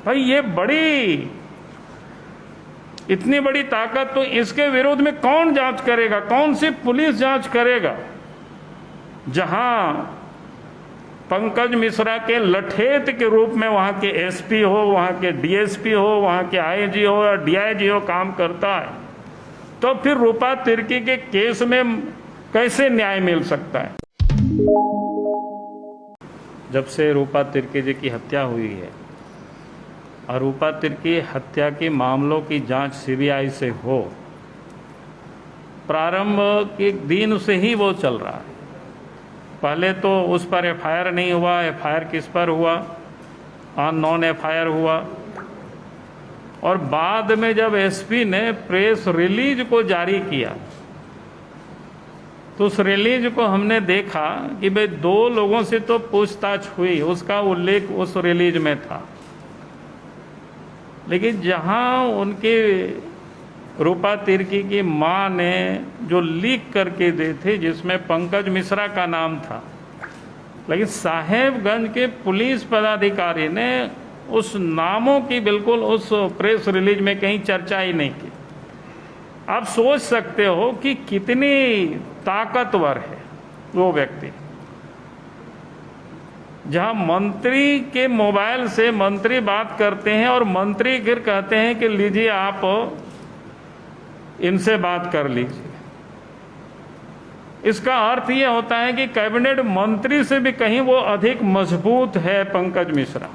भाई ये इतनी बड़ी ताकत, तो इसके विरोध में कौन जांच करेगा? कौन सी पुलिस जांच करेगा? जहां पंकज मिश्रा के लठेत के रूप में वहां के एसपी हो, वहां के डीएसपी हो, वहां के आईजी हो या डीआईजी हो काम करता है, तो फिर रूपा तिर्की के केस में कैसे न्याय मिल सकता है? जब से रूपा तिर्की जी की हत्या हुई है और रूपा तिर्की हत्या के मामलों की जांच सीबीआई से हो, प्रारंभ के दिन से ही वो चल रहा है। पहले तो उस पर एफआईआर नहीं हुआ, एफआईआर किस पर हुआ? नॉन एफआईआर हुआ। और बाद में जब एसपी ने प्रेस रिलीज को जारी किया तो उस रिलीज को हमने देखा कि भाई 2 लोगों से तो पूछताछ हुई, उसका उल्लेख उस रिलीज में था, लेकिन जहां उनके रूपा तिर्की की मां ने जो लीक करके दे थे जिसमें पंकज मिश्रा का नाम था, लेकिन साहेबगंज के पुलिस पदाधिकारी ने उस नामों की बिल्कुल उस प्रेस रिलीज में कहीं चर्चा ही नहीं की। आप सोच सकते हो कि कितनी ताकतवर है वो व्यक्ति। जहां मंत्री के मोबाइल से मंत्री बात करते हैं और मंत्री फिर कहते हैं कि लीजिए आप इनसे बात कर लीजिए, इसका अर्थ ये होता है कि कैबिनेट मंत्री से भी कहीं वो अधिक मजबूत है पंकज मिश्रा।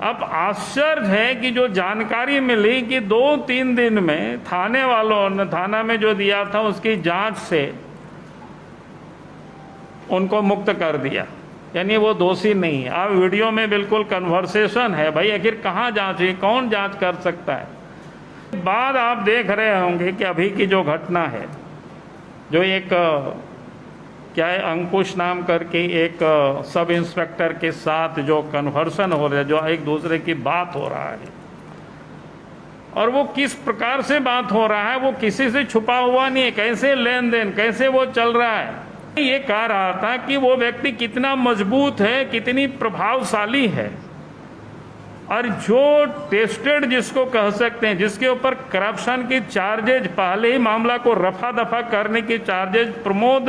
अब आश्चर्य है कि जो जानकारी मिली कि 2-3 दिन में थाने वालों ने थाना में जो दिया था उसकी जांच से उनको मुक्त कर दिया, यानी वो दोषी नहीं है। अब वीडियो में बिल्कुल कन्वर्सेशन है, भाई आखिर कहाँ जांच हुई, कौन जांच कर सकता है? बाद आप देख रहे होंगे कि अभी की जो घटना है, जो एक क्या है अंकुश नाम करके एक सब इंस्पेक्टर के साथ जो कन्वर्सन हो रहा है, जो एक दूसरे की बात हो रहा है, और वो किस प्रकार से बात हो रहा है, वो किसी से छुपा हुआ नहीं है, कैसे लेन देन कैसे वो चल रहा है। ये कह रहा था कि वो व्यक्ति कितना मजबूत है, कितनी प्रभावशाली है, और जो टेस्टेड जिसको कह सकते हैं, जिसके ऊपर करप्शन की चार्जेज, पहले ही मामला को रफा दफा करने की चार्जेज प्रमोद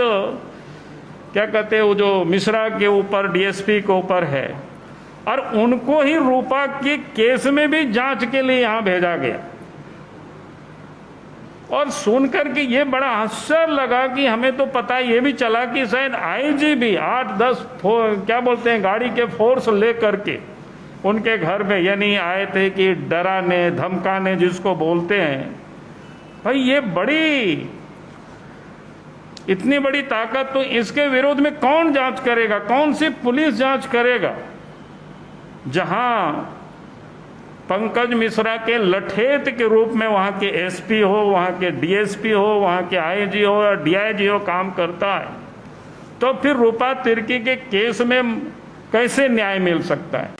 क्या कहते हैं वो जो मिश्रा के ऊपर डीएसपी के ऊपर है, और उनको ही रूपा के केस में भी जांच के लिए यहां भेजा गया। और सुनकर के ये बड़ा आश्चर्य लगा कि हमें तो पता ये भी चला कि शायद आईजी भी 8-10 क्या बोलते हैं गाड़ी के फोर्स लेकर के उनके घर में यानी आए थे कि डराने धमकाने जिसको बोलते हैं। भाई ये इतनी बड़ी ताकत, तो इसके विरोध में कौन जांच करेगा? कौन सी पुलिस जांच करेगा? जहां पंकज मिश्रा के लठेत के रूप में वहां के एसपी हो, वहां के डीएसपी हो, वहां के आईजी हो या डीआईजी हो काम करता है, तो फिर रूपा तिर्की के केस में कैसे न्याय मिल सकता है?